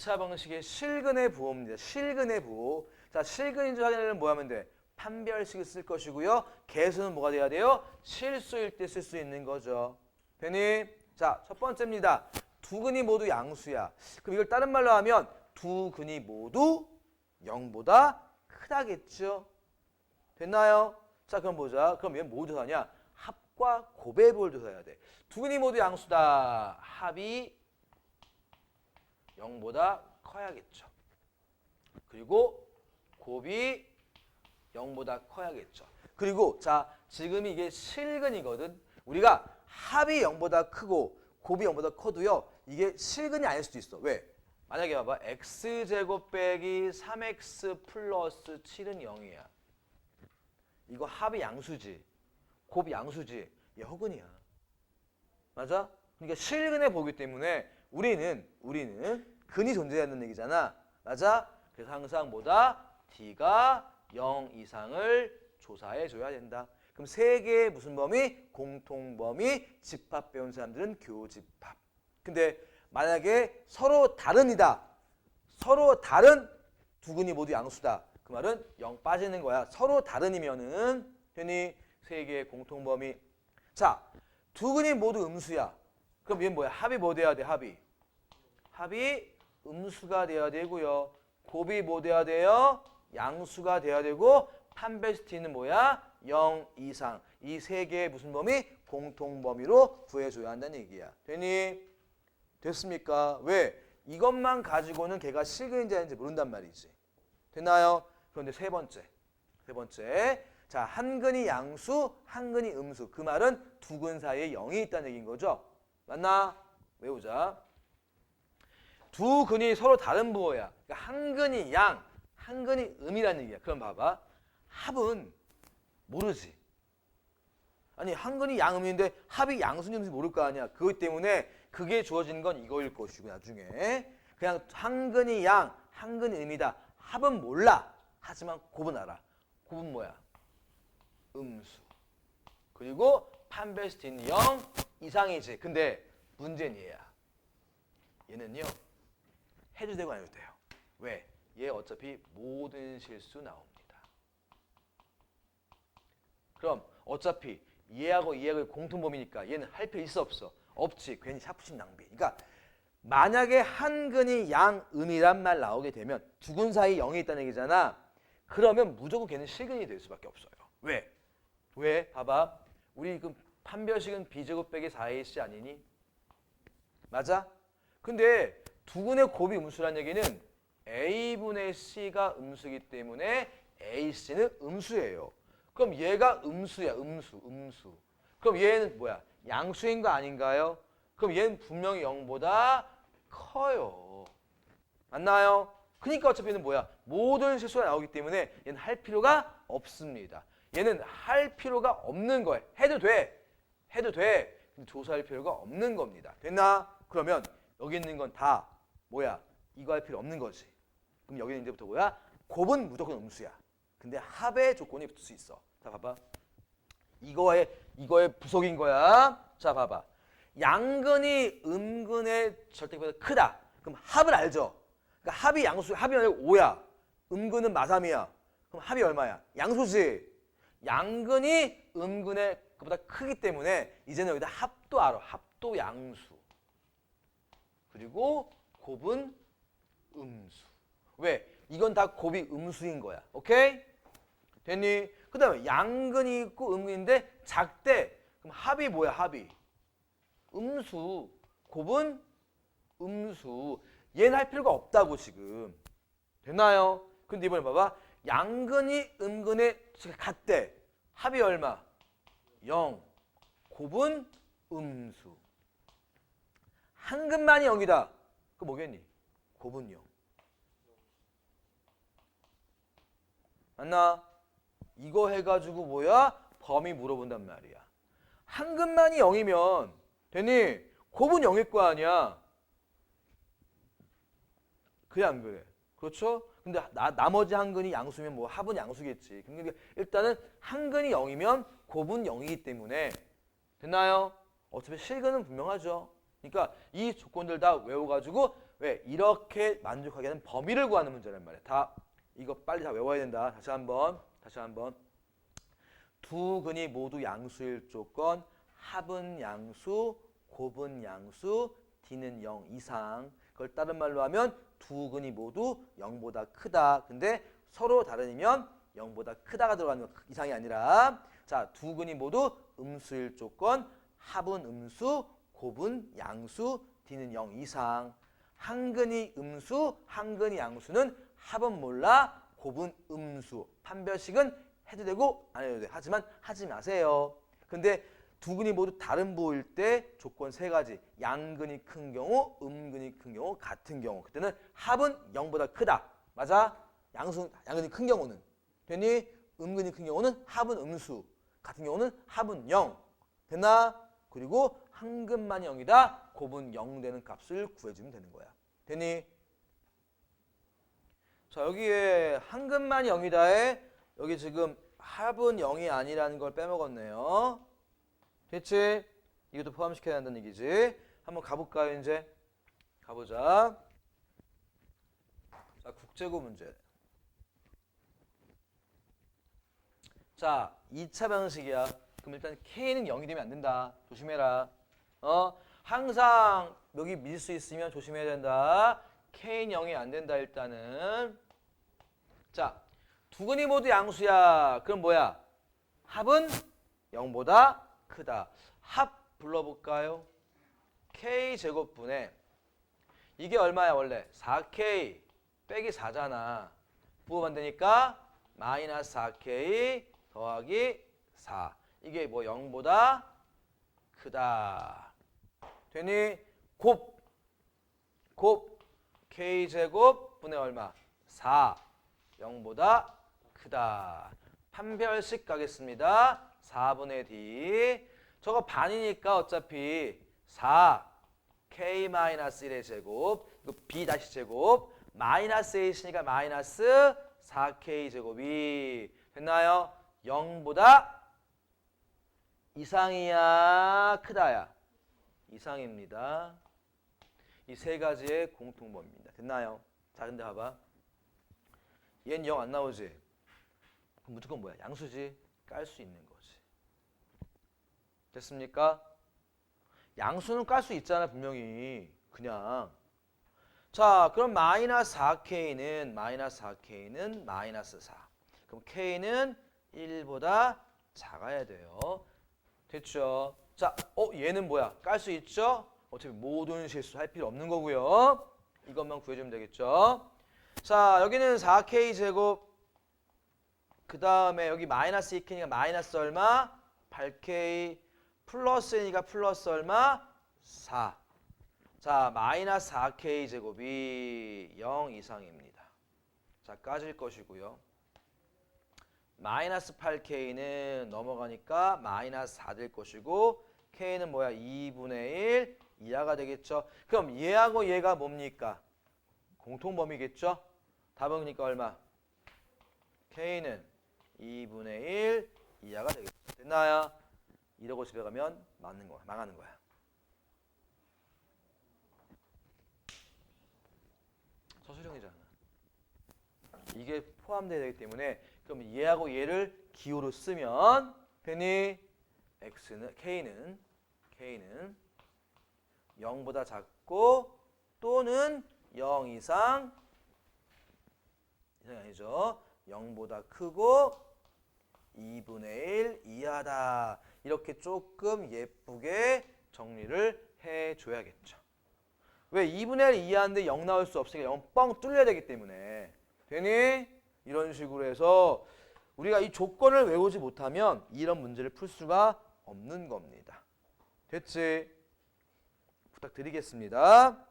2차 방식의 실근의 부호입니다. 실근의 부호. 자, 실근인지 확인하려면 뭐 하면 돼? 판별식을 쓸 것이고요. 개수는 뭐가 돼야 돼요? 실수일 때 쓸 수 있는 거죠. 되니? 자, 첫 번째입니다. 두 근이 모두 양수야. 그럼 이걸 다른 말로 하면 두 근이 모두 0보다 크다겠죠? 됐나요? 자, 그럼 보자. 그럼 얘는 뭐 조사하냐? 합과 곱의 부호를 조사해야 돼. 두 근이 모두 양수다. 합이 0보다 커야겠죠. 그리고 곱이 0보다 커야겠죠. 그리고 자, 지금 이게 실근이거든. 우리가 합이 0보다 크고 곱이 0보다 커도요. 이게 실근이 아닐 수도 있어. 왜? 만약에 봐봐. x제곱 빼기 3x 플러스 7은 0이야. 이거 합이 양수지. 곱이 양수지. 얘 허근이야. 맞아? 그러니까 실근에 보기 때문에 우리는 근이 존재하는 얘기잖아. 맞아? 그래서 항상 뭐다? d가 0 이상을 조사해 줘야 된다. 그럼 세 개의 무슨 범위? 공통범위. 집합 배운 사람들은 교집합. 근데 만약에 서로 다른이다. 서로 다른 두 근이 모두 양수다. 그 말은 0 빠지는 거야. 서로 다른이면은 괜히 세 개의 공통범위. 자, 두 근이 모두 음수야. 그럼 얘는 뭐야? 합이 뭐 돼야 돼? 합이 음수가 돼야 되고요. 곱이 뭐 돼야 돼요? 양수가 돼야 되고 판별시티는 뭐야? 0 이상. 이 세 개의 무슨 범위? 공통범위로 구해줘야 한다는 얘기야. 되니? 됐습니까? 왜? 이것만 가지고는 걔가 실근인지 아닌지 모른단 말이지. 됐나요? 그런데 세 번째. 자, 한 근이 양수, 한 근이 음수. 그 말은 두 근 사이에 0이 있다는 얘기인 거죠. 맞나? 외우자. 두 근이 서로 다른 부호야. 그러니까 한 근이 양, 한 근이 음이라는 얘기야. 그럼 봐봐. 합은 모르지. 아니, 한 근이 양음인데 합이 양수인지 음수인지 모를 거 아니야. 그것 때문에 그게 주어지는 건 이거일 것이고 나중에. 그냥 한 근이 양, 한 근이 음이다. 합은 몰라. 하지만 곱은 알아. 곱은 뭐야? 음수. 그리고 판별시티는 0 이상이지. 근데 문제는 얘야. 얘는요. 해도 되고 안 해도 돼요. 왜? 얘 어차피 모든 실수 나옵니다. 그럼 어차피 얘하고 얘하고 공통범위니까 얘는 할 필요 있어 없어? 없지. 괜히 샤프심 낭비. 그러니까 만약에 한 근이 양음이란 말 나오게 되면 두 근 사이 0이 있다는 얘기잖아. 그러면 무조건 걔는 실근이 될 수밖에 없어요. 왜? 왜? 봐봐. 우리 그 판별식은 b제곱 빼기 4ac 아니니? 맞아? 근데 두 근의 곱이 음수란 얘기는 a분의 c가 음수이기 때문에 ac는 음수예요. 그럼 얘가 음수야. 음수. 그럼 얘는 뭐야? 양수인 거 아닌가요? 그럼 얘는 분명히 0보다 커요. 맞나요? 그러니까 어차피는 뭐야? 모든 실수가 나오기 때문에 얘는 할 필요가 없습니다. 얘는 할 필요가 없는 거예요. 해도 돼. 근데 조사할 필요가 없는 겁니다. 됐나? 그러면 여기 있는 건 다 뭐야? 이거 할 필요 없는 거지. 그럼 여기는 이제부터 뭐야? 곱은 무조건 음수야. 근데 합의 조건이 붙을 수 있어. 자, 봐봐. 이거의 부속인 거야. 자, 봐봐. 양근이 음근의 절대값보다 크다. 그럼 합을 알죠? 그러니까 합이 양수, 합이 5야. 음근은 마3이야. 그럼 합이 얼마야? 양수지. 양근이 음근의 것보다 크기 때문에 이제는 여기다 합도 알아. 합도 양수. 그리고 곱은 음수. 왜? 이건 다 곱이 음수인 거야. 오케이? 됐니? 그 다음에 양근이 있고 음근인데 작대. 그럼 합이 뭐야? 합이 음수. 곱은 음수. 얘는 할 필요가 없다고 지금. 됐나요? 근데 이번에 봐봐. 양근이 음근에 같대. 합이 얼마? 0. 곱은 음수. 한 근만이 0이다. 그거 뭐겠니? 곱은 0. 맞나? 이거 해가지고 뭐야? 범위 물어본단 말이야. 한 근만이 0이면 되니? 곱은 0일 거 아니야. 그래 안 그래? 그렇죠? 근데 나머지 한 근이 양수면 뭐 합은 양수겠지. 근데 일단은 한 근이 0이면 곱은 0이기 때문에 됐나요? 어차피 실근은 분명하죠. 그러니까 이 조건들 다 외워가지고 왜? 이렇게 만족하게 하는 범위를 구하는 문제란 말이야. 다 이거 빨리 다 외워야 된다. 다시 한번. 두 근이 모두 양수일 조건 합은 양수, 곱은 양수, D는 0 이상. 그걸 다른 말로 하면 두 근이 모두 0보다 크다. 근데 서로 다르면 0보다 크다가 들어가는 거 이상이 아니라 자, 두 근이 모두 음수일 조건 합은 음수, 곱은 양수, D는 0 이상. 한 근이 음수, 한 근이 양수는 합은 몰라, 곱은 음수. 판별식은 해도 되고 안 해도 돼. 하지만 하지 마세요. 근데 두 근이 모두 다른 부호일 때 조건 세 가지. 양근이 큰 경우, 음근이 큰 경우, 같은 경우. 그때는 합은 0보다 크다. 맞아? 양근이 큰 경우는. 됐니? 음근이 큰 경우는 합은 음수. 같은 경우는 합은 0. 됐나? 그리고 한 근만이 0이다. 곱은 0 되는 값을 구해주면 되는 거야. 됐니? 자, 여기에 한 근만이 0이다에 여기 지금 합은 0이 아니라는 걸 빼먹었네요. 됐지? 이것도 포함시켜야 한다는 얘기지. 한번 가볼까요, 이제? 가보자. 자, 국제고 문제. 자, 2차 방식이야. 그럼 일단 K는 0이 되면 안 된다. 조심해라. 항상 여기 밀 수 있으면 조심해야 된다. K는 0이 안 된다, 일단은. 자, 두 근이 모두 양수야. 그럼 뭐야? 합은 0보다 크다. 합 불러볼까요? K제곱분의 이게 얼마야 원래? 4K 빼기 4잖아. 부호만 되니까 마이너스 4K 더하기 4. 이게 뭐 0보다 크다. 되니? 곱 K제곱분의 얼마? 4. 0보다 크다. 판별식 가겠습니다. 4분의 D. 저거 반이니까 어차피 4 K-1의 제곱. 이거 B 다시 제곱. 마이너스 A 있으니까 마이너스 4K 제곱이 됐나요? 0보다 이상이야, 크다야? 이상입니다. 이 세 가지의 공통범위입니다. 됐나요? 자, 근데 봐봐. 얘는 0 안 나오지? 그럼 무조건 뭐야? 양수지. 깔 수 있는 거지. 됐습니까? 양수는 깔 수 있잖아, 분명히. 그냥. 자, 그럼 마이너스 4K는 마이너스 4. 그럼 K는 1보다 작아야 돼요. 됐죠? 자, 얘는 뭐야? 깔 수 있죠? 어차피 모든 실수할 필요 없는 거고요. 이것만 구해주면 되겠죠? 자, 여기는 4K 제곱. 그 다음에 여기 마이너스 2K니까 마이너스 얼마? 8K. 플러스니까 플러스 얼마? 4. 자, 마이너스 4K 제곱이 0 이상입니다. 자, 까질 것이고요. 마이너스 8K는 넘어가니까 마이너스 4 될 것이고 K는 뭐야? 2분의 1 이하가 되겠죠. 그럼 얘하고 얘가 뭡니까? 공통범위겠죠? 답은 그러니까 얼마? K는 2분의 1 이하가 되겠죠. 됐나요? 이러고 집에 가면 맞는 거야. 망하는 거야. 서술형이잖아. 이게 포함되어야 되기 때문에 그럼 얘하고 얘를 기호로 쓰면 되니? K는 0보다 작고 또는 0 이상이 아니죠. 0보다 크고 2분의 1 이하다. 이렇게 조금 예쁘게 정리를 해줘야겠죠. 왜? 2분의 1 이하인데 0 나올 수 없으니까 0 뻥 뚫려야 되기 때문에. 되니? 이런 식으로 해서 우리가 이 조건을 외우지 못하면 이런 문제를 풀 수가 없는 겁니다. 됐지? 부탁드리겠습니다.